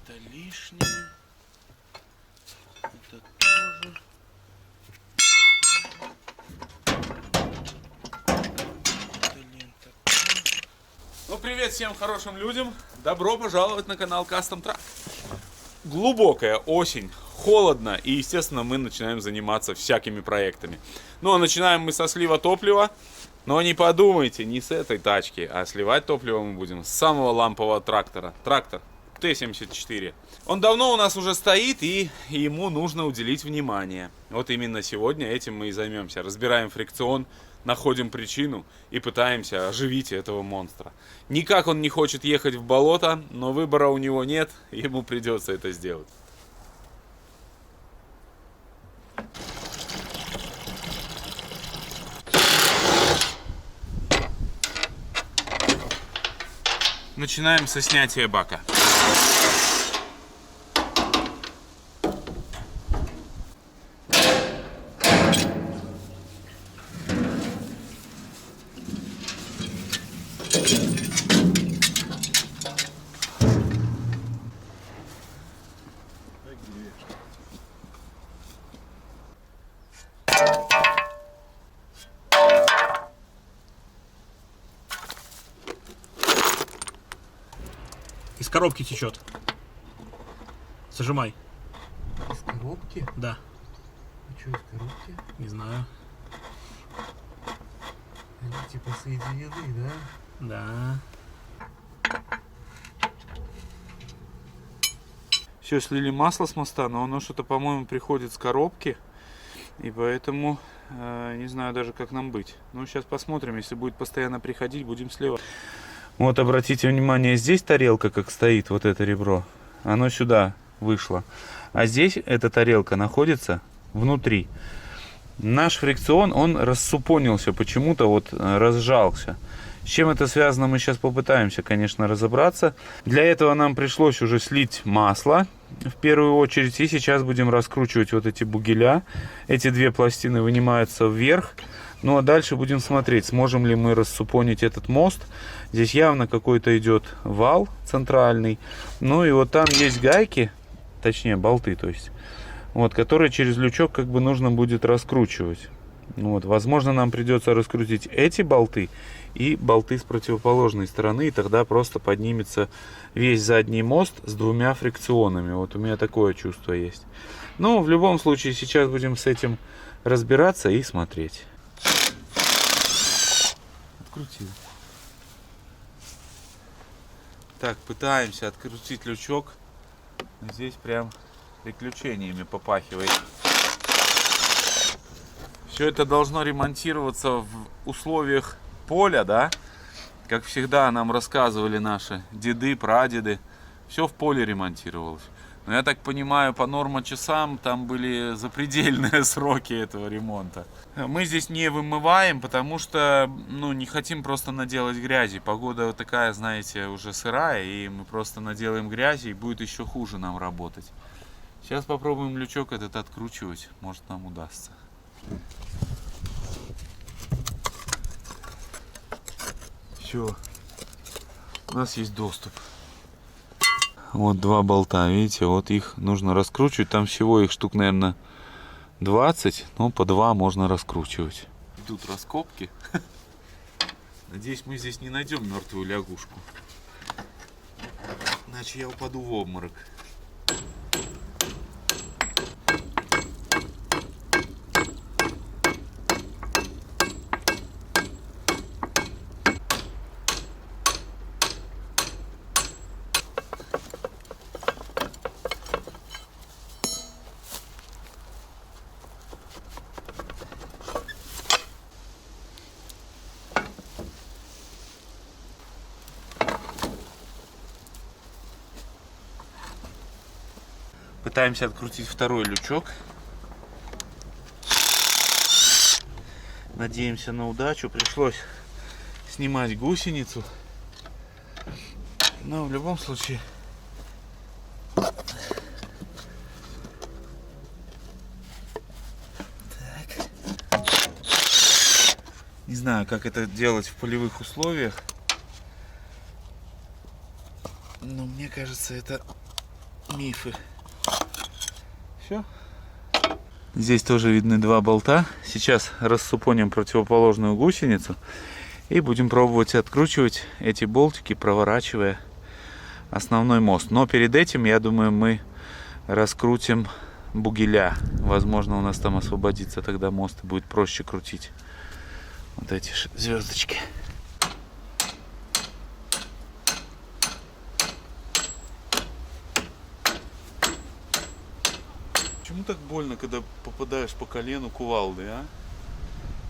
Это лишнее. Это тоже. Это лента тоже. Ну, привет всем хорошим людям. Добро пожаловать на канал Custom Truck. Глубокая осень, холодно, и, естественно, мы начинаем заниматься всякими проектами. Ну, а начинаем мы со слива топлива. Но не подумайте, не с этой тачки, а сливать топливо мы будем с самого лампового трактора. Трактор Т-74. Он давно у нас уже стоит, и ему нужно уделить внимание. Вот именно сегодня этим мы и займемся. Разбираем фрикцион, находим причину и пытаемся оживить этого монстра. Никак он не хочет ехать в болото, но выбора у него нет, ему придется это сделать. Начинаем со снятия бака. Из коробки течет. Зажимай. Из коробки? Да. А что из коробки? Не знаю. Они типа соединены, да? Да. Все, слили масло с моста, но оно что-то, по-моему, приходит с коробки. И поэтому не знаю даже, как нам быть. Ну, сейчас посмотрим. Если будет постоянно приходить, будем сливать. Вот, обратите внимание, здесь тарелка, как стоит, вот это ребро. Оно сюда вышло. А здесь эта тарелка находится внутри. Наш фрикцион, он рассупонился почему-то, вот разжался. С чем это связано, мы сейчас попытаемся, конечно, разобраться. Для этого нам пришлось уже слить масло в первую очередь. И сейчас будем раскручивать вот эти бугеля. Эти две пластины вынимаются вверх. Ну а дальше будем смотреть, сможем ли мы рассупонить этот мост. Здесь явно какой-то идет вал центральный. Ну и вот там есть гайки, точнее болты, то есть, вот, которые через лючок как бы нужно будет раскручивать. Ну, вот, возможно, нам придется раскрутить эти болты и болты с противоположной стороны. И тогда просто поднимется весь задний мост с двумя фрикционами. Вот у меня такое чувство есть. Ну, в любом случае, сейчас будем с этим разбираться и смотреть. Открутил. Так, пытаемся открутить лючок. Здесь прям приключениями попахивает. Все это должно ремонтироваться в условиях поля, да? Как всегда нам рассказывали наши деды, прадеды. Все в поле ремонтировалось. Но я так понимаю, по нормочасам там были запредельные сроки этого ремонта. Мы здесь не вымываем, потому что, ну, не хотим просто наделать грязи. Погода вот такая, знаете, уже сырая, и мы просто наделаем грязи, и будет еще хуже нам работать. Сейчас попробуем лючок этот откручивать, может, нам удастся. Все, у нас есть доступ. Вот два болта, видите, вот их нужно раскручивать. Там всего их штук, наверное, 20, но по 2 можно раскручивать. Идут раскопки. Надеюсь, мы здесь не найдем мертвую лягушку. Иначе я упаду в обморок. Пытаемся открутить второй лючок. Надеемся на удачу. Пришлось снимать гусеницу. Но в любом случае не знаю, как это делать в полевых условиях. Но мне кажется, это мифы. Все. Здесь тоже видны два болта. Сейчас рассупоним противоположную гусеницу и будем пробовать откручивать эти болтики, проворачивая основной мост. Но перед этим, я думаю, мы раскрутим бугеля. Возможно, у нас там освободится тогда мост и будет проще крутить вот эти звездочки. Почему так больно, когда попадаешь по колену кувалдой, а?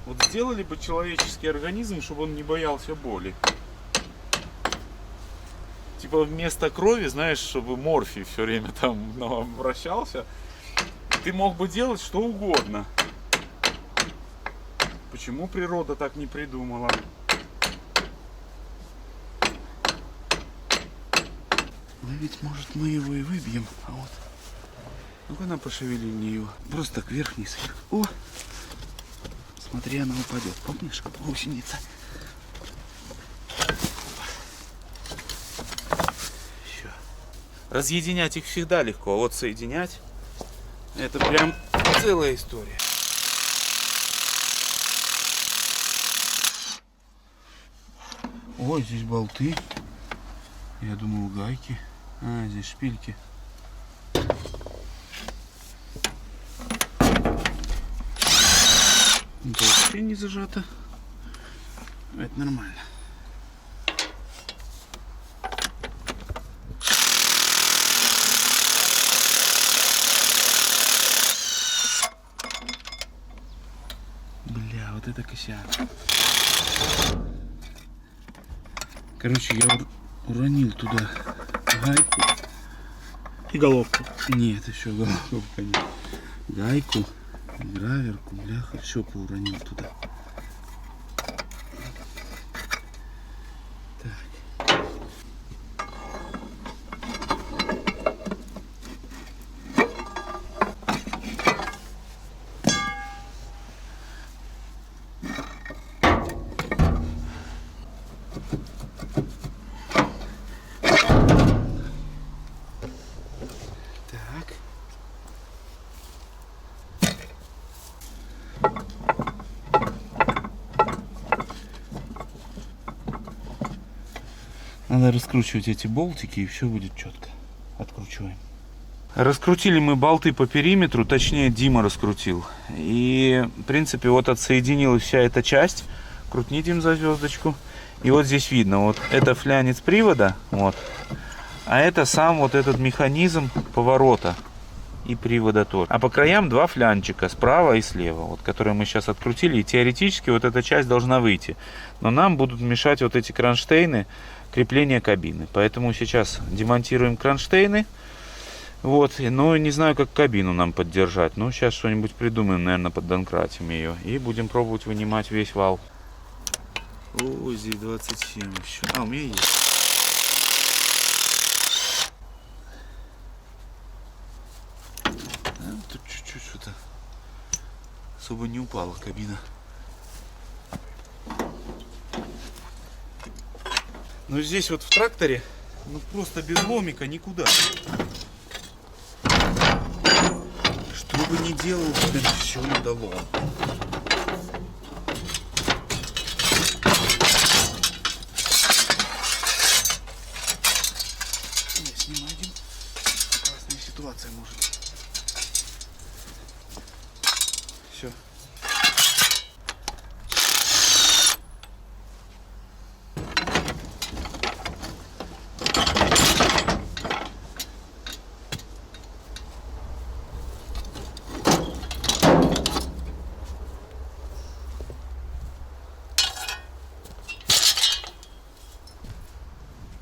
Вот сделали бы человеческий организм, чтобы он не боялся боли. Типа вместо крови, знаешь, чтобы морфий все время там вращался, ты мог бы делать что угодно. Почему природа так не придумала? Да ведь, может, мы его и выбьем. А вот. Ну-ка, на пошевели мне его. Просто так вверх-вниз. О! Смотри, она упадет. Помнишь, гусеница? Еще. Разъединять их всегда легко. А вот соединять — это прям целая история. Ой, здесь болты. Я думал, гайки. А, здесь шпильки. Это вообще не зажато. Это нормально. Бля, вот это косяк. Короче, я уронил туда гайку. И головку. Нет, еще головку нет. Гайку, граверку, бляха, все поуронил туда. Так. Надо раскручивать эти болтики, и все будет четко. Откручиваем. Раскрутили мы болты по периметру, точнее Дима раскрутил. И в принципе вот отсоединилась вся эта часть. Крутни, Дим, за звездочку. И вот здесь видно, вот это флянец привода, вот. А это сам вот этот механизм поворота и привода тоже. А по краям два флянчика, справа и слева, вот, которые мы сейчас открутили. И теоретически вот эта часть должна выйти. Но нам будут мешать вот эти кронштейны крепления кабины. Поэтому сейчас демонтируем кронштейны. Вот. Ну, не знаю, как кабину нам поддержать. Ну, сейчас что-нибудь придумаем, наверное, поддонкратим ее. И будем пробовать вынимать весь вал. Ой, здесь 27 еще. А, у меня есть. Тут чуть-чуть что-то особо не упала кабина. Но здесь вот в тракторе, ну просто без ломика никуда. Что бы ни делал, все надо лом. Не, снимай один. Опасная ситуация может. Все.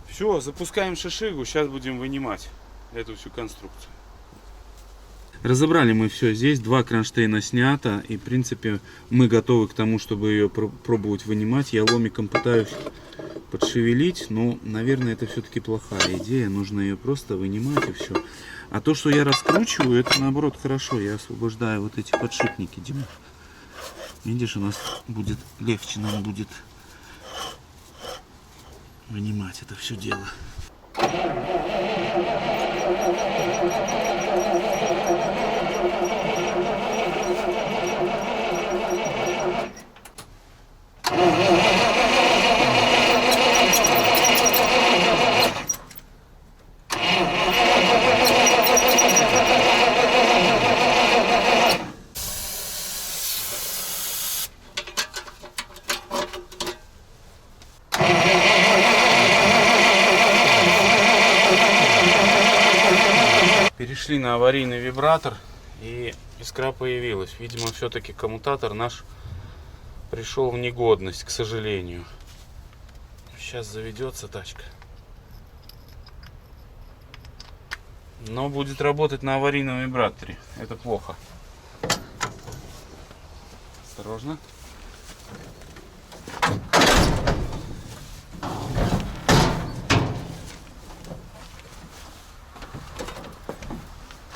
Все, запускаем шишигу, сейчас будем вынимать эту всю конструкцию. Разобрали мы все, здесь два кронштейна снято, и в принципе мы готовы к тому, чтобы ее пробовать вынимать. Я ломиком пытаюсь подшевелить, но, наверное, это все-таки плохая идея, нужно ее просто вынимать и все. А то, что я раскручиваю, это наоборот хорошо, я освобождаю вот эти подшипники, Дима. Видишь, у нас будет легче, нам будет вынимать это все дело. Перешли на аварийный вибратор, и искра появилась. Видимо, все-таки коммутатор наш пришел в негодность, к сожалению. Сейчас заведется тачка. Но будет работать на аварийном вибраторе. Это плохо. Осторожно.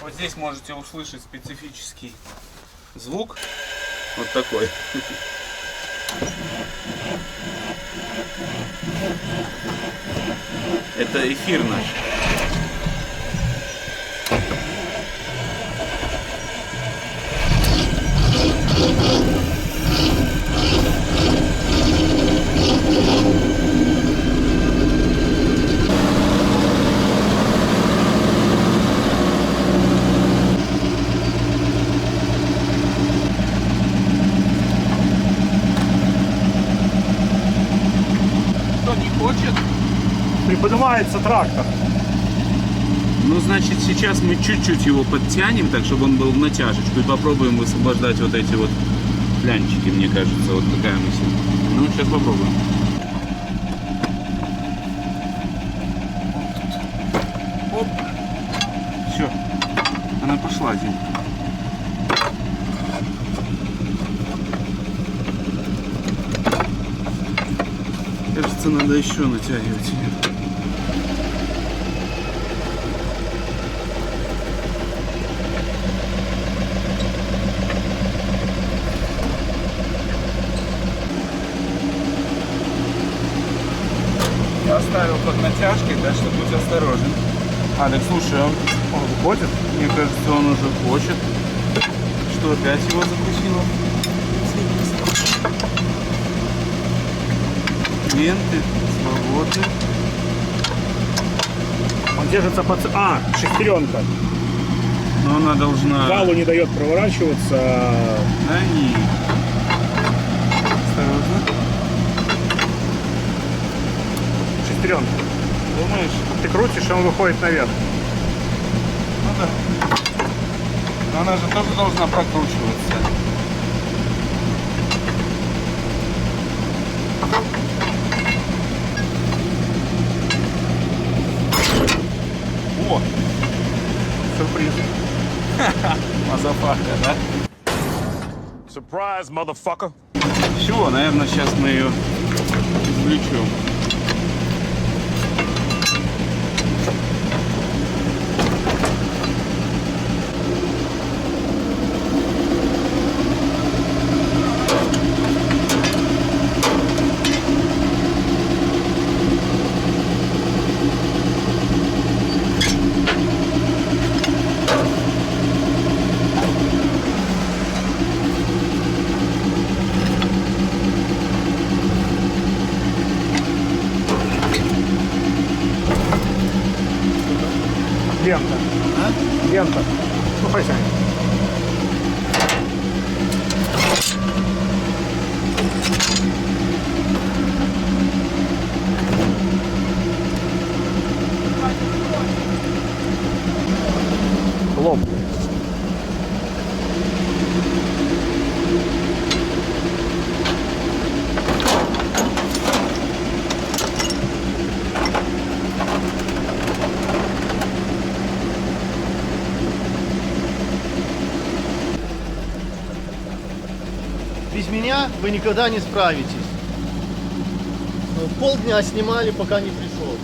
Вот здесь можете услышать специфический звук. Вот такой. Это эфир наш. Кто не хочет? Приподнимается трактор. Ну, значит, сейчас мы чуть-чуть его подтянем, так, чтобы он был в натяжечку, и попробуем высвобождать вот эти вот плянчики, мне кажется. Вот такая мысль. Ну, сейчас попробуем. Оп. Все. Она пошла, Дим. Кажется, надо еще натягивать ее. Я оставил под натяжкой, так что будь осторожен. А, так слушай, он Ходит? мне кажется, он уже хочет. Что, опять его закусило? Ленты свободны. Он держится под... А, шестеренка. Но она должна... Галу не дает проворачиваться. Да не. Осторожно. Шестеренка. Думаешь? Ты крутишь, и он выходит наверх. Ну да. Но она же тоже должна прокручиваться. О! Сюрприз. Мазафака, да? Surprise, motherfucker. Все, наверное, сейчас мы ее извлечем. Лента. А? Лента. Ну, хозяин. Лоб. Без меня вы никогда не справитесь. Полдня снимали, пока не пришел.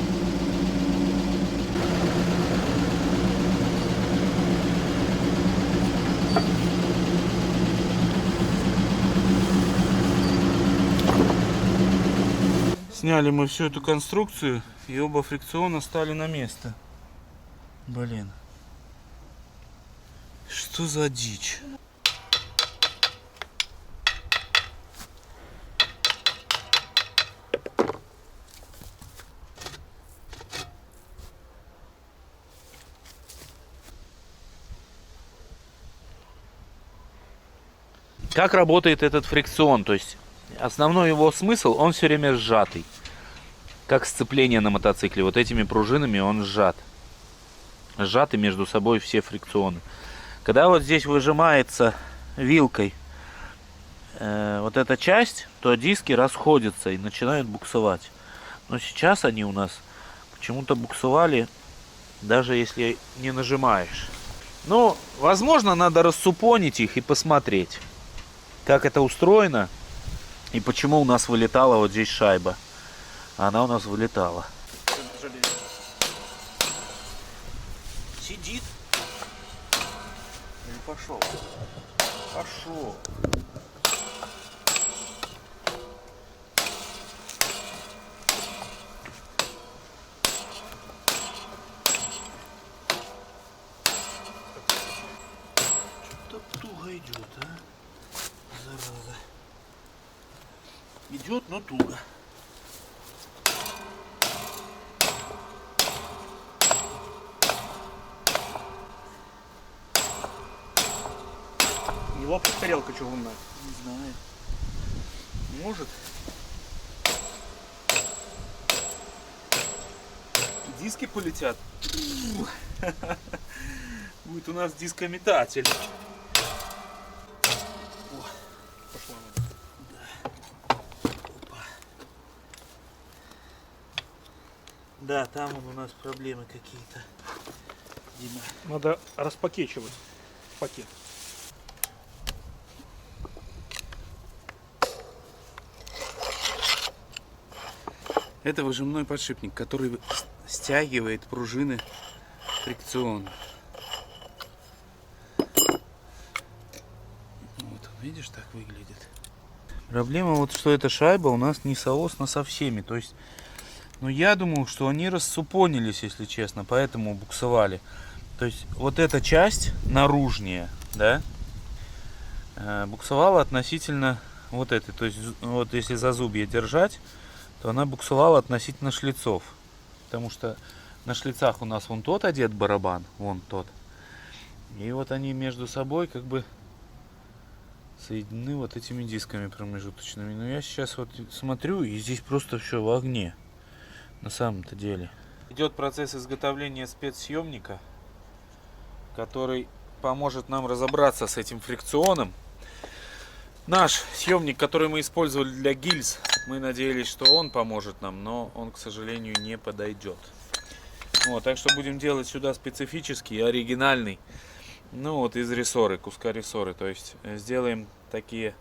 Сняли мы всю эту конструкцию, и оба фрикциона стали на место. Блин. Что за дичь? Как работает этот фрикцион? То есть основной его смысл, он все время сжатый. Как сцепление на мотоцикле. Вот этими пружинами он сжат. Сжаты между собой все фрикционы. Когда вот здесь выжимается вилкой вот эта часть, то диски расходятся и начинают буксовать. Но сейчас они у нас почему-то буксовали, даже если не нажимаешь. Ну, возможно, надо рассупонить их и посмотреть, как это устроено и почему у нас вылетала вот здесь шайба. Она у нас вылетала. Сидит. Или пошел? Пошел. Что-то туго идет, а? Зараза. Идет, но туго. Не лопнет тарелка чугунная? Не знаю. Может. Диски полетят. Будет у нас дискометатель. Пошла. Да, там у нас проблемы какие-то. Дима. Надо распакечивать пакет. Это выжимной подшипник, который стягивает пружины фрикциона. Вот, видишь, так выглядит. Проблема вот, что эта шайба у нас не соосна со всеми. То есть, ну, я думал, что они рассупонились, если честно, поэтому буксовали. То есть, вот эта часть наружнее, да, буксовала относительно вот этой. То есть, вот если зазубье держать, то она буксовала относительно шлицов. Потому что на шлицах у нас вон тот одет барабан, вон тот. И вот они между собой как бы соединены вот этими дисками промежуточными. Но я сейчас вот смотрю, и здесь просто все в огне. На самом-то деле. Идет процесс изготовления спецсъемника, который поможет нам разобраться с этим фрикционом. Наш съемник, который мы использовали для гильз, мы надеялись, что он поможет нам, но он, к сожалению, не подойдет. Вот, так что будем делать сюда специфический, оригинальный, ну вот из рессоры, куска рессоры. То есть сделаем такие,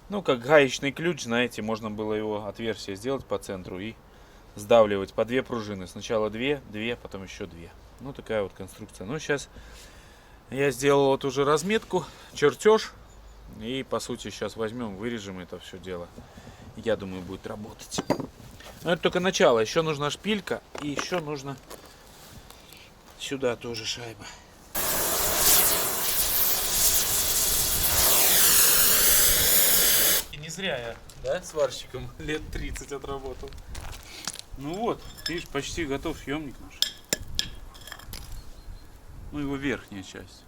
ну как гаечный ключ, знаете, можно было его отверстие сделать по центру и сдавливать по 2 пружины. Сначала 2, потом еще 2. Ну такая вот конструкция. Ну сейчас я сделал вот уже разметку, чертеж. И по сути сейчас возьмем, вырежем это все дело. Я думаю, будет работать. Но это только начало. Еще нужна шпилька. И еще нужно сюда тоже шайба. И не зря я, да, сварщиком лет 30 отработал. Ну вот, видишь, почти готов съемник наш. Ну его верхняя часть.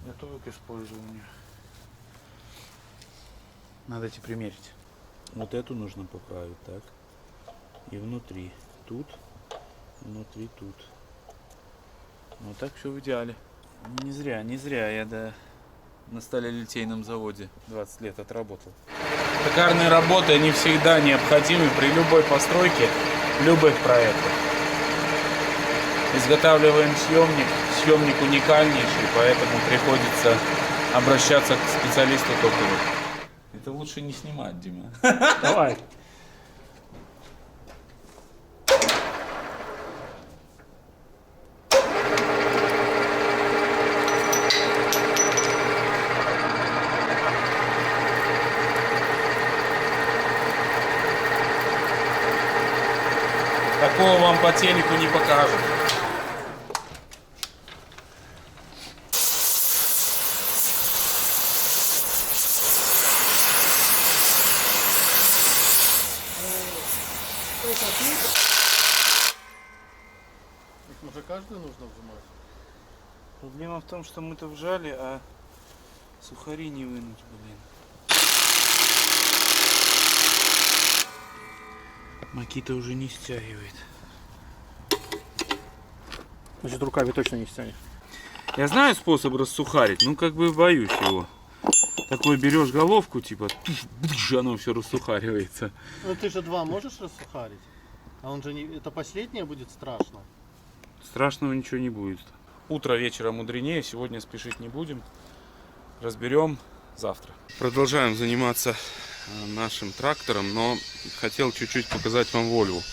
Готовы к использованию. Надо эти примерить. Вот эту нужно поправить, так. И внутри тут, внутри тут. Вот так все в идеале. Не зря я на сталелитейном заводе 20 лет отработал. Токарные работы, они всегда необходимы при любой постройке, любых проектах. Изготавливаем съемник. Съемник уникальнейший, поэтому приходится обращаться к специалисту токовому. Это лучше не снимать, Дима. Давай. такого вам по телеку не покажут. Их уже каждую нужно вжимать. Проблема в том, что мы-то вжали, а сухари не вынуть, блин. Макита уже не стягивает. Значит, руками точно не стянешь. Я знаю способ рассухарить, ну как бы боюсь его. Такой берешь головку, типа, оно все рассухаривается. Ну ты же два можешь рассухарить? А он же не... Это последнее будет страшно. Страшного ничего не будет. Утро вечера мудренее, сегодня спешить не будем. Разберем завтра. Продолжаем заниматься нашим трактором, но хотел чуть-чуть показать вам Volvo.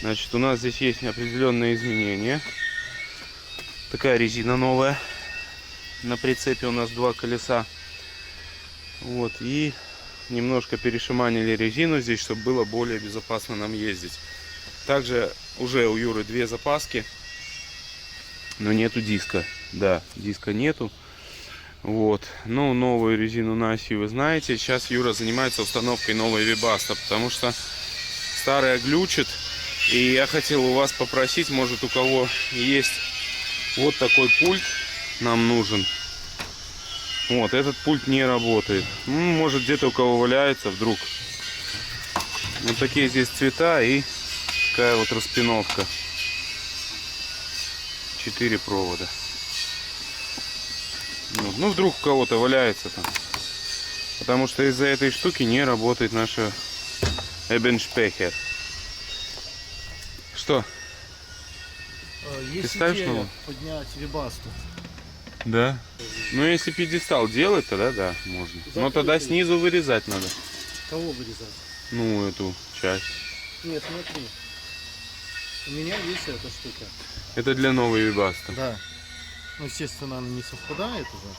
Значит, у нас здесь есть определенные изменения. Такая резина новая. На прицепе у нас 2 колеса. Вот, и немножко перешиманили резину здесь, чтобы было более безопасно нам ездить. Также уже у Юры 2 запаски, но нету диска. Да, диска нету. Вот, ну новую резину на оси вы знаете. Сейчас Юра занимается установкой новой Webasto, потому что старая глючит. И я хотел у вас попросить, может у кого есть вот такой пульт, нам нужен. Вот, этот пульт не работает. Может где-то у кого валяется вдруг. Вот такие здесь цвета и такая вот распиновка. 4 провода. Ну вдруг у кого-то валяется там. Потому что из-за этой штуки не работает наша Ebenspeicher. Что? Есть ставишь идея новую? поднять Webasto. Да. Ну если пьедестал делать, тогда да, можно. Но тогда снизу вырезать надо. Кого вырезать? Ну, эту часть. Нет, смотри. У меня есть эта штука. Это для новой Webasto. Да. Ну, естественно, она не совпадает уже.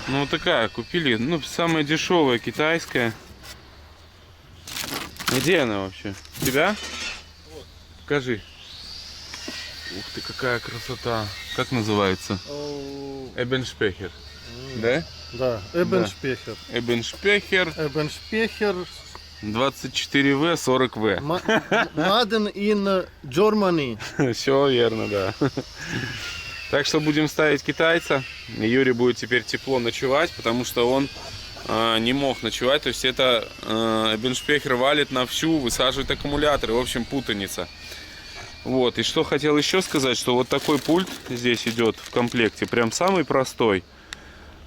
Ну, такая, купили, ну, самая дешевая, китайская. Где она вообще? У тебя? Вот. Покажи. Ух ты, какая красота. Как называется? Ebenspeicher. Да? Да, Ebenspeicher. Ebenspeicher Ebenspeicher 24V 40V. Made in Germany. Все верно, да. Так что будем ставить китайца. Юре будет теперь тепло ночевать, потому что он не мог ночевать. То есть это Ebenspeicher валит на всю, высаживает аккумуляторы. В общем, путаница. Вот. И что хотел еще сказать, что вот такой пульт здесь идет в комплекте. Прям самый простой.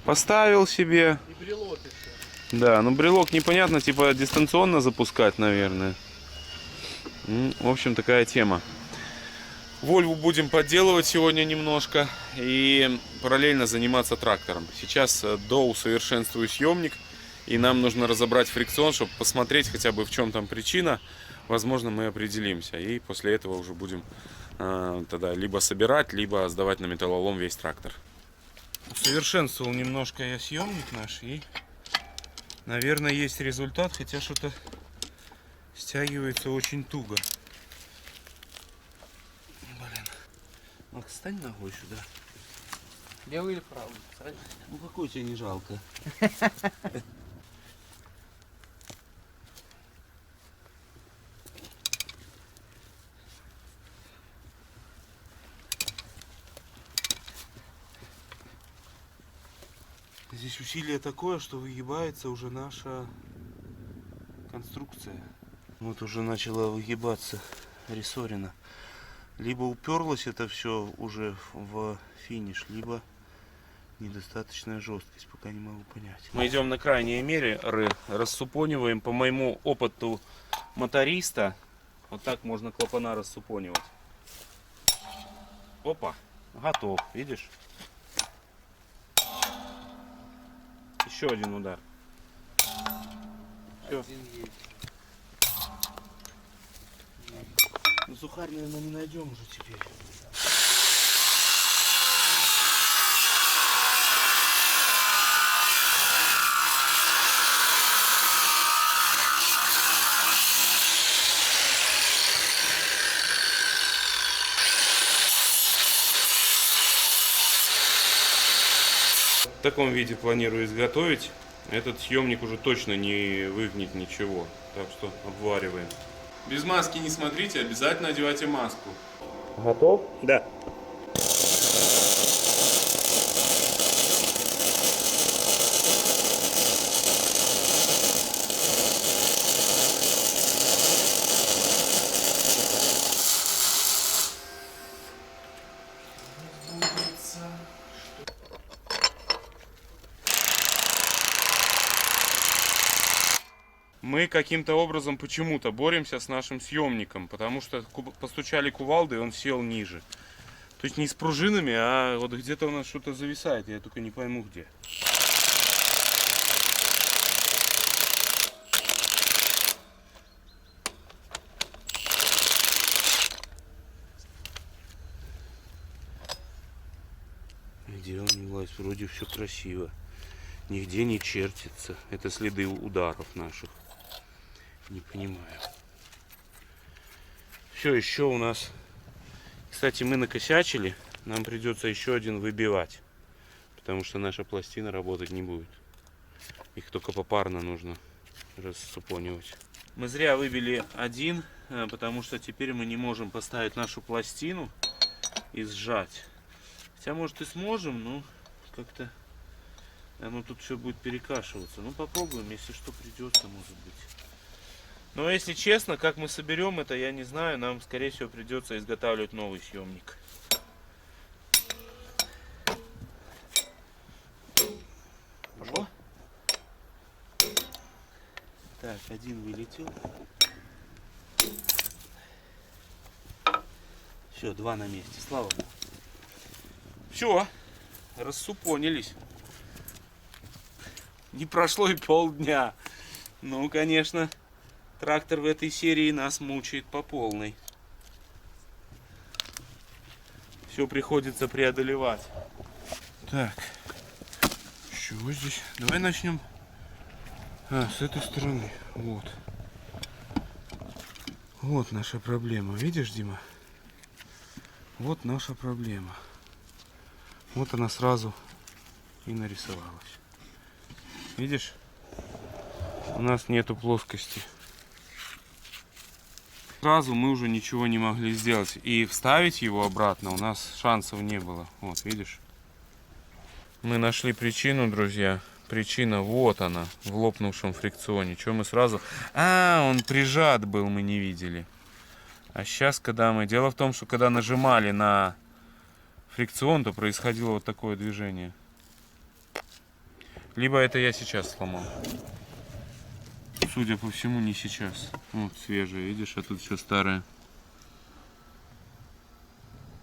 Поставил себе. И брелок еще. Да, ну брелок непонятно, типа дистанционно запускать, наверное. В общем, такая тема. Volvo будем подделывать сегодня немножко и параллельно заниматься трактором. Сейчас доусовершенствую съемник, и нам нужно разобрать фрикцион, чтобы посмотреть хотя бы в чем там причина. Возможно, мы определимся, и после этого уже будем тогда либо собирать, либо сдавать на металлолом весь трактор. Усовершенствовал немножко я съемник наш, и, наверное, есть результат, хотя что-то стягивается очень туго. Макс, стань ногой сюда. Левый или правый? Ну какой тебе не жалко? Здесь усилие такое, что выгибается уже наша конструкция. Вот уже начала выгибаться рессорина. Либо уперлось это все уже в финиш, либо недостаточная жесткость, пока не могу понять. Мы идем на крайние меры, рассупониваем. По моему опыту моториста, вот так можно клапана рассупонивать. Опа, готов, видишь? Еще один удар. Все. Ну, сухарь, наверное, не найдем уже теперь. таком виде планирую изготовить. Этот съемник уже точно не выгнет ничего. Так что обвариваем. Без маски не смотрите, обязательно одевайте маску. Готов? Да. Мы каким-то образом почему-то боремся с нашим съемником, потому что постучали кувалды, и он сел ниже. То есть не с пружинами, а вот где-то у нас что-то зависает, я только не пойму где. Где он не влазит? Вроде все красиво. Нигде не чертится. Это следы ударов наших. Не понимаю. Все, еще у нас... Кстати, мы накосячили. Нам придется еще один выбивать. Потому что наша пластина работать не будет. Их только попарно нужно рассупонивать. Мы зря выбили один, потому что теперь мы не можем поставить нашу пластину и сжать. Хотя, может, и сможем, но как-то оно тут все будет перекашиваться. Ну, попробуем, если что, придется, может быть. Но, если честно, как мы соберем это, я не знаю. Нам, скорее всего, придется изготавливать новый съемник. Пошло? Так, один вылетел. Все, два на месте, слава богу. Все, рассупонились. Не прошло и полдня. Ну, конечно, трактор в этой серии нас мучает по полной. Все приходится преодолевать. Так, чего здесь? Давай начнем. С этой стороны. Вот. Вот наша проблема. Видишь, Дима? Вот наша проблема. Вот она сразу и нарисовалась. Видишь? У нас нету плоскости. Сразу мы уже ничего не могли сделать. И вставить его обратно у нас шансов не было. Вот, видишь? Мы нашли причину, друзья. Причина вот она, в лопнувшем фрикционе. Что мы сразу... он прижат был, мы не видели. А сейчас, когда мы... Дело в том, что когда нажимали на фрикцион, то происходило вот такое движение. Либо это я сейчас сломал. Судя по всему, не сейчас. Вот свежее, видишь, а тут все старое.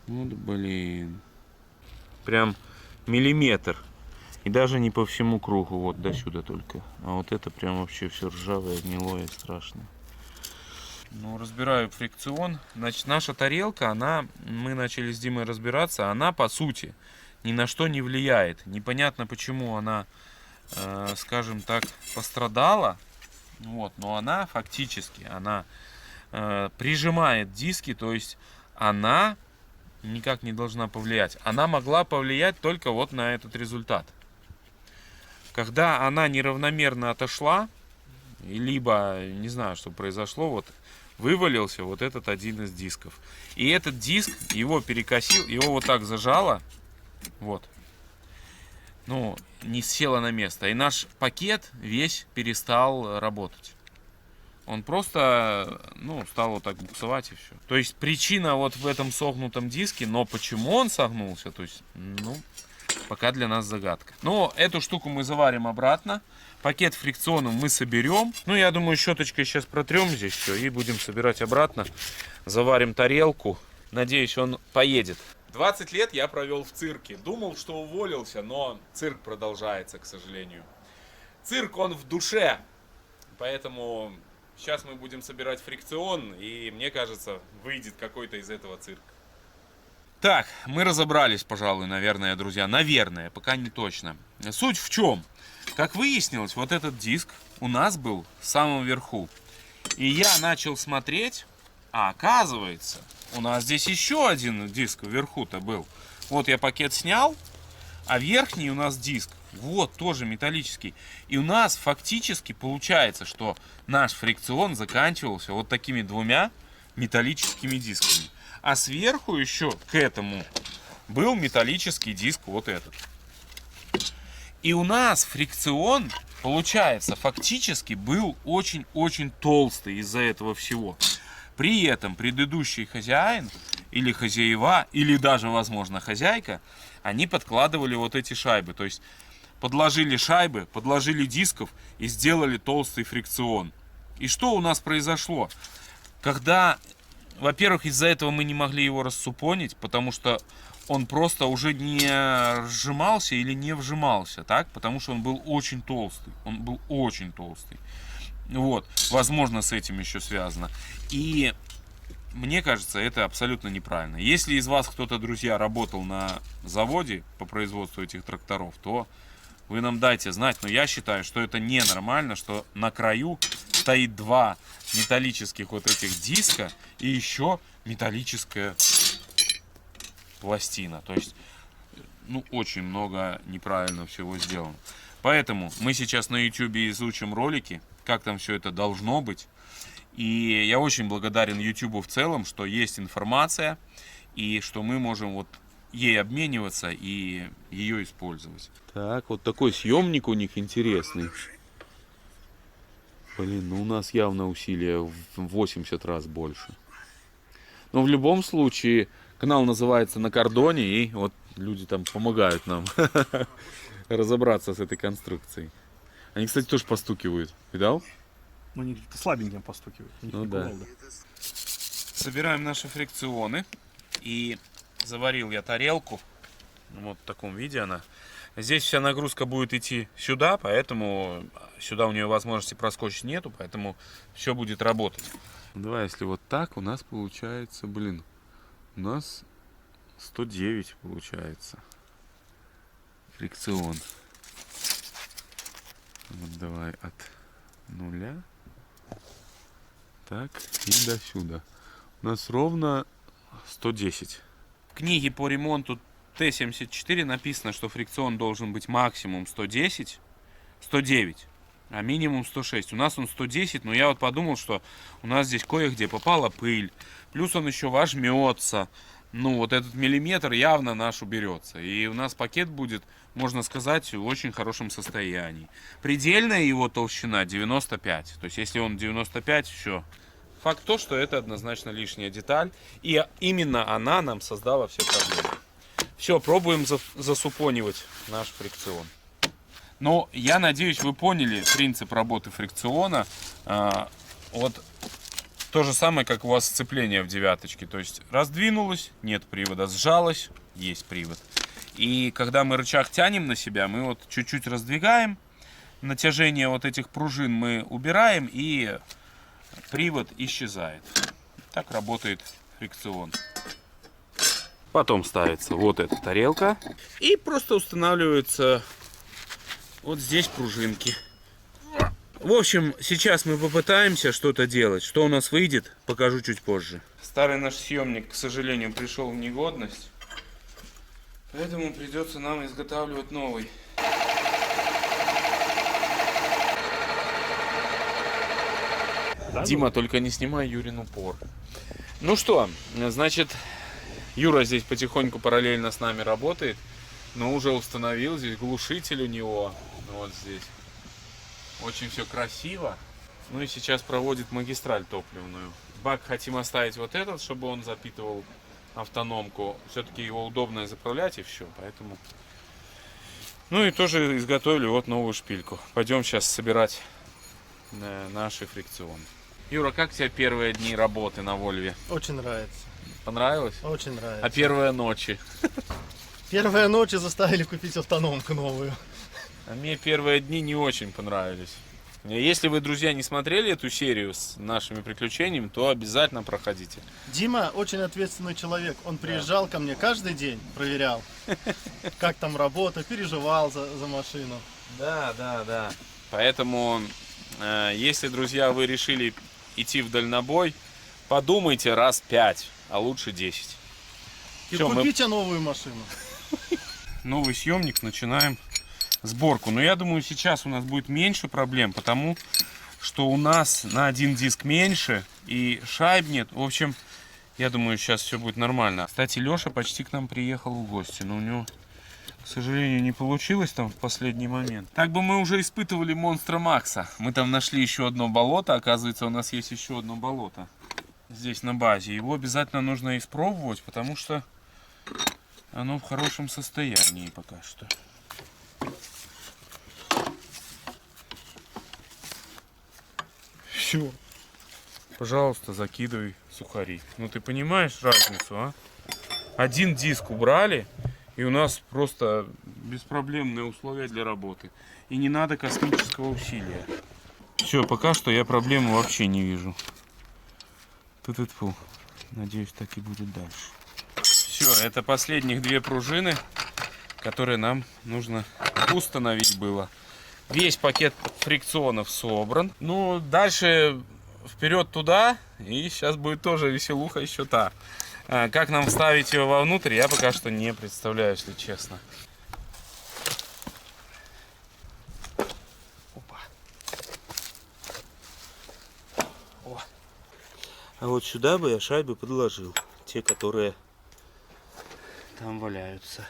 Вот блин. Прям миллиметр. И даже не по всему кругу, вот до сюда только. А вот это прям вообще все ржавое, гнилое, страшное. Ну, разбираю фрикцион. Значит, наша тарелка, мы начали с Димой разбираться, она по сути ни на что не влияет. Непонятно, почему она, скажем так, пострадала. Вот, но она фактически, прижимает диски, то есть она никак не должна повлиять. Она могла повлиять только вот на этот результат. Когда она неравномерно отошла, либо, не знаю, что произошло, вот вывалился вот этот один из дисков. И этот диск, его перекосил, его вот так зажало, вот. Ну, не села на место. И наш пакет весь перестал работать. Он просто, стал вот так буксовать и все. То есть причина вот в этом согнутом диске, но почему он согнулся, то есть, пока для нас загадка. Но эту штуку мы заварим обратно. Пакет фрикционом мы соберем. Я думаю, щеточкой сейчас протрем здесь все и будем собирать обратно. Заварим тарелку. Надеюсь, он поедет. 20 лет я провел в цирке. Думал, что уволился, но цирк продолжается, к сожалению. Цирк, он в душе. Поэтому сейчас мы будем собирать фрикцион. И мне кажется, выйдет какой-то из этого цирка. Так, мы разобрались, пожалуй, наверное, друзья. Наверное, пока не точно. Суть в чем? Как выяснилось, вот этот диск у нас был в самом верху. И я начал смотреть, а оказывается, у нас здесь еще один диск вверху-то был. Вот я пакет снял, А верхний у нас диск, вот, тоже металлический. И у нас фактически получается, что наш фрикцион заканчивался вот такими двумя металлическими дисками. А сверху еще к этому был металлический диск вот этот. И у нас фрикцион, получается, фактически был очень-очень толстый из-за этого всего. При этом предыдущий хозяин или хозяева, или даже, возможно, хозяйка, они подкладывали вот эти шайбы. То есть подложили шайбы, подложили дисков и сделали толстый фрикцион. И что у нас произошло? Когда, во-первых, из-за этого мы не могли его рассупонить, потому что он просто уже не сжимался или не вжимался, так? Потому что он был очень толстый. Он был очень толстый. Вот, возможно, с этим еще связано. И мне кажется, это абсолютно неправильно. Если из вас кто-то, друзья, работал на заводе по производству этих тракторов, то вы нам дайте знать. Но я считаю, что это ненормально, что на краю стоит два металлических вот этих диска и еще металлическая пластина. То есть, ну, очень много неправильно всего сделано. Поэтому мы сейчас на YouTube изучим ролики, как там все это должно быть. И я очень благодарен YouTube в целом, что есть информация, и что мы можем вот ей обмениваться и ее использовать. Так, вот такой съемник у них интересный. Блин, ну у нас явно усилия в 80 раз больше. Но в любом случае, канал называется «На кордоне», и вот люди там помогают нам разобраться с этой конструкцией. Они, кстати, тоже постукивают. Видал? Ну, они слабеньким постукивают. Ну да. Собираем наши фрикционы. И заварил я тарелку. Вот в таком виде она. Здесь вся нагрузка будет идти сюда, поэтому сюда у нее возможности проскочить нету, поэтому все будет работать. Давай, если вот так, у нас получается, блин, у нас 109 получается. Фрикцион. Вот давай от нуля. Так, и до сюда. У нас ровно 110. В книге по ремонту Т-74 написано, что фрикцион должен быть максимум 110, 109, а минимум 106. У нас он 110, но я вот подумал, что у нас здесь кое-где попала пыль. Плюс он еще вожмется. Ну, вот этот миллиметр явно наш уберется. И у нас пакет будет, можно сказать, в очень хорошем состоянии. Предельная его толщина 95. То есть, если он 95, все. Факт то, что это однозначно лишняя деталь. И именно она нам создала все проблемы. Все, пробуем засупонивать наш фрикцион. Но я надеюсь, вы поняли принцип работы фрикциона. Вот то же самое, как у вас сцепление в девяточке. То есть раздвинулось, нет привода, сжалось, есть привод. И когда мы рычаг тянем на себя, мы вот чуть-чуть раздвигаем. Натяжение вот этих пружин мы убираем, и привод исчезает. Так работает фрикцион. Потом ставится вот эта тарелка. И просто устанавливаются вот здесь пружинки. В общем, сейчас мы попытаемся что-то делать. Что у нас выйдет, покажу чуть позже. Старый наш съемник, к сожалению, пришел в негодность. Поэтому придется нам изготавливать новый. Да, Дима, только не снимай Юрин упор. Ну что, значит, Юра здесь потихоньку параллельно с нами работает. Но уже установил здесь глушитель у него. Вот здесь. Очень все красиво. Ну и сейчас проводит магистраль топливную. Бак хотим оставить вот этот, чтобы он запитывал автономку. Все-таки его удобно заправлять и все. Поэтому. Ну и тоже изготовили вот новую шпильку. Пойдем сейчас собирать наши фрикционы. Юра, как тебе первые дни работы на Вольве? Очень нравится. Понравилось? Очень нравится. А первые ночи? Первые ночи заставили купить автономку новую. А мне первые дни не очень понравились. Если вы, друзья, не смотрели эту серию с нашими приключениями, то обязательно проходите. Дима очень ответственный человек. Он приезжал ко мне каждый день, проверял, как там работа, переживал за машину. Да. Поэтому, если, друзья, вы решили идти в дальнобой, подумайте раз 5, а лучше 10. И купите новую машину. новый съемник, начинаем сборку. Но я думаю, сейчас у нас будет меньше проблем, потому что у нас на один диск меньше и шайб нет. В общем, я думаю, сейчас все будет нормально. Кстати, Леша почти к нам приехал в гости, но у него, к сожалению, не получилось там в последний момент. Так бы мы уже испытывали монстра Макса. Мы там нашли еще одно болото. Оказывается, у нас есть еще одно болото здесь на базе. Его обязательно нужно испробовать, потому что оно в хорошем состоянии пока что. Все. Пожалуйста, закидывай сухари. Ну ты понимаешь разницу, а? Один диск убрали, и у нас просто беспроблемные условия для работы. И не надо космического усилия. Все, пока что я проблемы вообще не вижу. Ту-ту-ту. Надеюсь, так и будет дальше. Все, это последних две пружины, которые нам нужно установить было. Весь пакет фрикционов собран. Ну, дальше вперед туда. И сейчас будет тоже веселуха еще та. Как нам вставить его вовнутрь, я пока что не представляю, если честно. Опа. О. А вот сюда бы я шайбы подложил. Те, которые там валяются.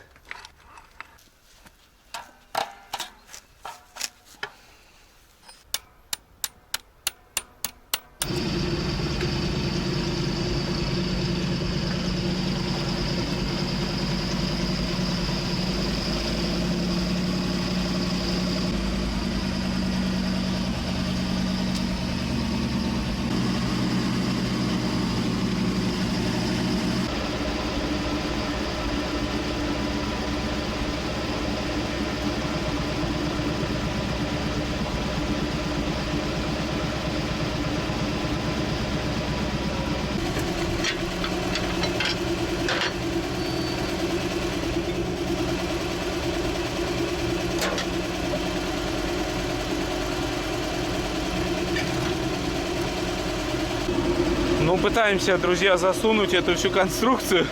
Ну, пытаемся, друзья, засунуть эту всю конструкцию.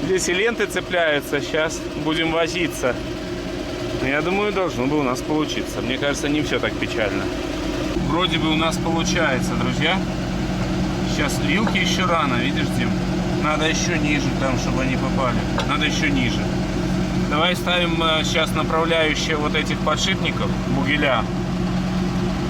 Здесь и ленты цепляются. Сейчас будем возиться. Но я думаю, должно бы у нас получиться. Мне кажется, не все так печально. Вроде бы у нас получается, друзья. Сейчас вилки еще рано, видишь, Дим? Надо еще ниже там, чтобы они попали. Надо еще ниже. Давай ставим сейчас направляющие вот этих подшипников, бугеля.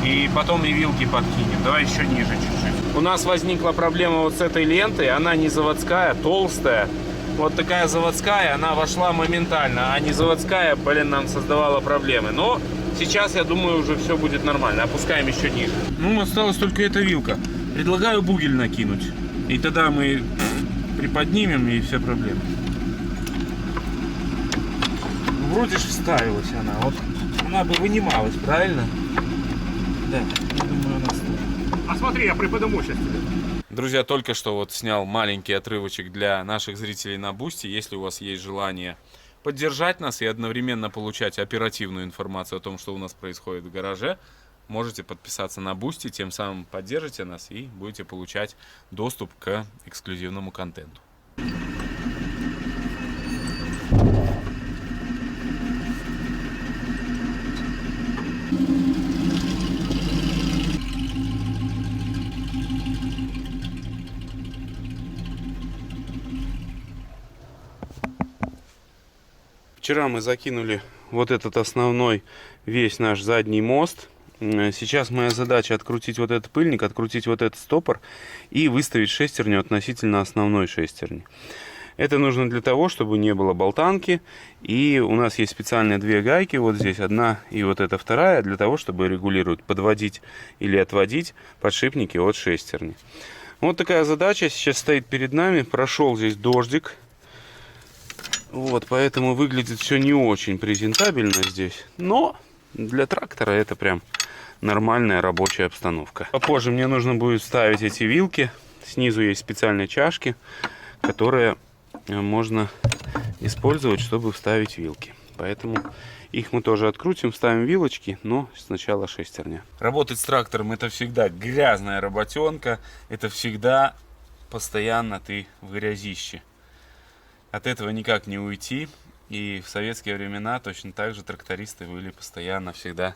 И потом и вилки подкинем. Давай еще ниже чуть-чуть. У нас возникла проблема вот с этой лентой. Она не заводская, толстая. Вот такая заводская, она вошла моментально. А не заводская, блин, нам создавала проблемы. Но сейчас, я думаю, уже все будет нормально. Опускаем еще ниже. Ну, осталась только эта вилка. Предлагаю бугель накинуть. И тогда мы приподнимем, и все проблемы. Вроде же вставилась она. Вот она бы вынималась, правильно? Да, я думаю, она стоит. А смотри, я приподниму сейчас тебе. Друзья, только что вот снял маленький отрывочек для наших зрителей на Бусти. Если у вас есть желание поддержать нас и одновременно получать оперативную информацию о том, что у нас происходит в гараже, можете подписаться на Бусти, тем самым поддержите нас и будете получать доступ к эксклюзивному контенту. Вчера мы закинули вот этот основной весь наш задний мост. Сейчас моя задача открутить вот этот пыльник, открутить вот этот стопор и выставить шестерню относительно основной шестерни. Это нужно для того, чтобы не было болтанки. И у нас есть специальные две гайки, вот здесь одна и вот эта вторая, для того, чтобы регулировать, подводить или отводить подшипники от шестерни. Вот такая задача сейчас стоит перед нами. Прошел здесь дождик. Вот, поэтому выглядит все не очень презентабельно здесь. Но для трактора это прям нормальная рабочая обстановка. Попозже мне нужно будет ставить эти вилки. Снизу есть специальные чашки, которые можно использовать, чтобы вставить вилки. Поэтому их мы тоже открутим, вставим вилочки, но сначала шестерня. Работать с трактором — это всегда грязная работенка. Это всегда постоянно ты в грязище. От этого никак не уйти. И в советские времена точно так же трактористы были постоянно всегда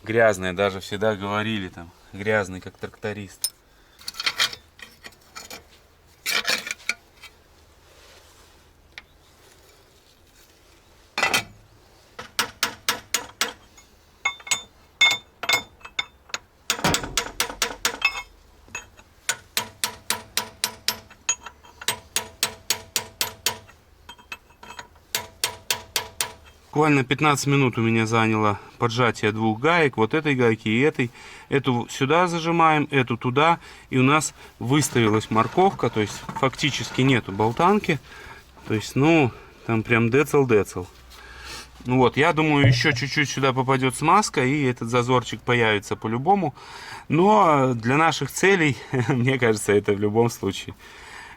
грязные. Даже всегда говорили там, грязный как тракторист. Буквально 15 минут у меня заняло поджатие двух гаек, вот этой гайки и этой. Эту сюда зажимаем, эту туда, и у нас выставилась морковка, то есть фактически нету болтанки. То есть, ну, там прям децл-децл. Ну вот, я думаю, еще чуть-чуть сюда попадет смазка, и этот зазорчик появится по-любому. Но для наших целей, мне кажется, это в любом случае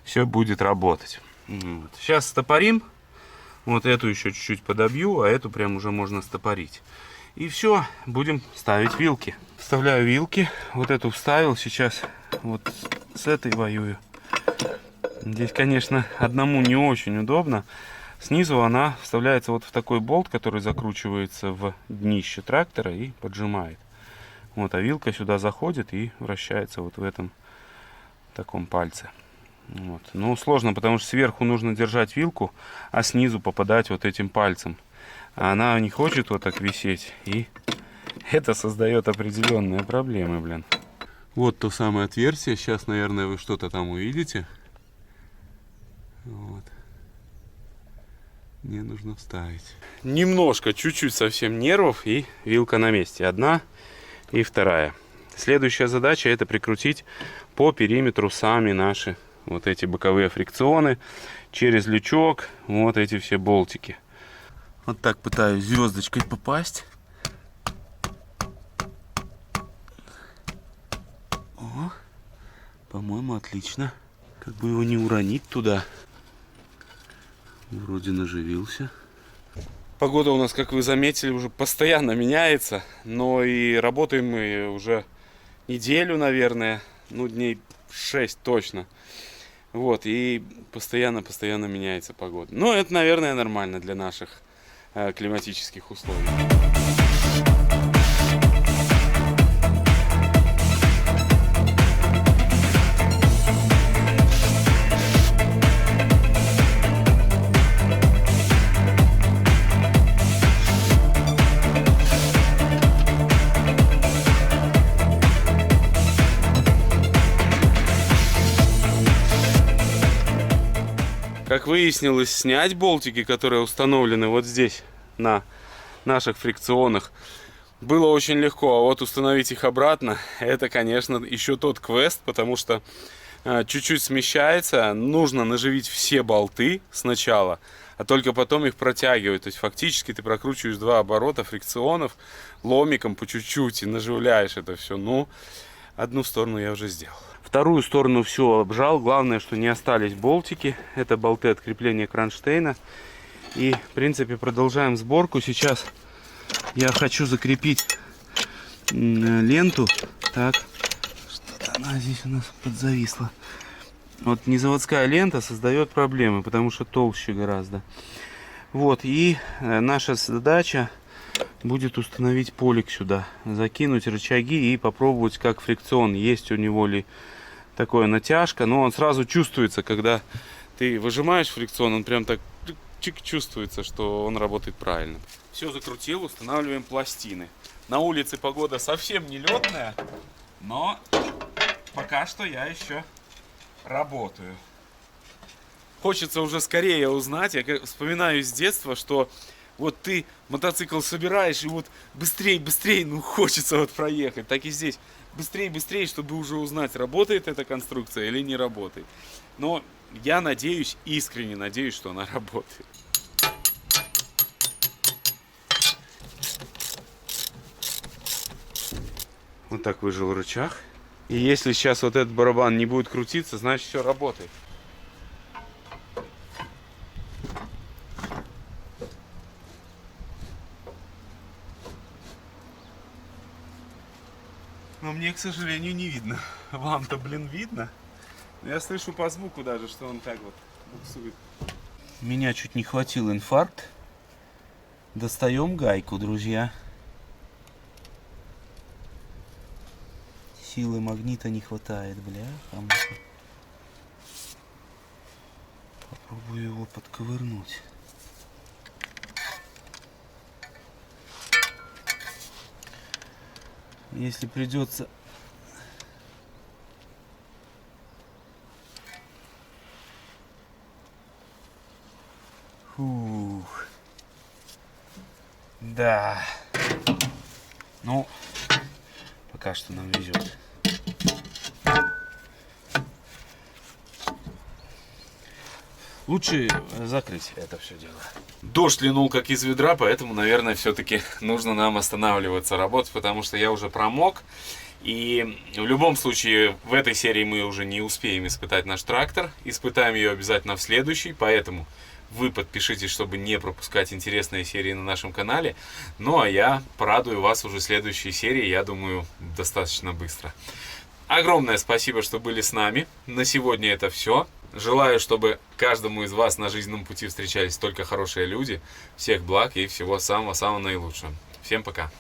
все будет работать. Вот. Сейчас стопорим. Вот эту еще чуть-чуть подобью, а эту прям уже можно стопорить. И все, будем ставить вилки. Вставляю вилки. Вот эту вставил, сейчас вот с этой воюю. Здесь, конечно, одному не очень удобно. Снизу она вставляется вот в такой болт, который закручивается в днище трактора и поджимает. Вот, а вилка сюда заходит и вращается вот в этом таком пальце. Вот. Ну, сложно, потому что сверху нужно держать вилку, а снизу попадать вот этим пальцем. А она не хочет вот так висеть, и это создает определенные проблемы, блин. Вот то самое отверстие. Сейчас, наверное, вы что-то там увидите. Вот. Мне нужно вставить. Немножко, чуть-чуть совсем нервов, и вилка на месте. Одна и вторая. Следующая задача — это прикрутить по периметру сами наши вот эти боковые фрикционы через лючок, вот эти все болтики. Вот так пытаюсь звездочкой попасть. О, по-моему, отлично. Как бы его не уронить туда. Вроде наживился. Погода у нас, как вы заметили, уже постоянно меняется, но и работаем мы уже неделю, наверное, ну дней 6 точно. Вот, и постоянно меняется погода. Но это, наверное, нормально для наших климатических условий. Как выяснилось, снять болтики, которые установлены вот здесь, на наших фрикционах, было очень легко. А вот установить их обратно, это, конечно, еще тот квест, потому что чуть-чуть смещается. Нужно наживить все болты сначала, а только потом их протягивать. То есть фактически ты прокручиваешь 2 оборота фрикционов ломиком по чуть-чуть и наживляешь это все. Ну, одну сторону я уже сделал. Вторую сторону все обжал. Главное, что не остались болтики. Это болты от крепления кронштейна. И, в принципе, продолжаем сборку. Сейчас я хочу закрепить ленту. Так, что-то она здесь у нас подзависла. Вот незаводская лента создает проблемы, потому что толще гораздо. Вот, и наша задача будет установить полик сюда. Закинуть рычаги и попробовать, как фрикцион, есть у него ли такое натяжка, но он сразу чувствуется, когда ты выжимаешь фрикцион, он прям так чик чувствуется, что он работает правильно. Все закрутил, устанавливаем пластины. На улице погода совсем не летная, но пока что я еще работаю. Хочется уже скорее узнать, я вспоминаю с детства, что вот ты мотоцикл собираешь и вот быстрее, ну хочется вот проехать, так и здесь. Быстрее, чтобы уже узнать, работает эта конструкция или не работает. Но я надеюсь, искренне надеюсь, что она работает. Вот так выжил рычаг. И если сейчас вот этот барабан не будет крутиться, значит все работает. Но мне, к сожалению, не видно. Вам-то, блин, видно? Я слышу по звуку даже, что он так вот буксует. Меня чуть не хватил инфаркт. Достаем гайку, друзья. Силы магнита не хватает, бля. Попробую его подковырнуть. Если придется... Фух. Да. Ну, пока что нам везет. Лучше закрыть это все дело. Дождь линул как из ведра, поэтому, наверное, все-таки нужно нам останавливаться работать, потому что я уже промок. И в любом случае в этой серии мы уже не успеем испытать наш трактор. Испытаем ее обязательно в следующей, поэтому вы подпишитесь, чтобы не пропускать интересные серии на нашем канале. Ну а я порадую вас уже в следующей серии, я думаю, достаточно быстро. Огромное спасибо, что были с нами. На сегодня это все. Желаю, чтобы каждому из вас на жизненном пути встречались только хорошие люди. Всех благ и всего самого-самого наилучшего. Всем пока.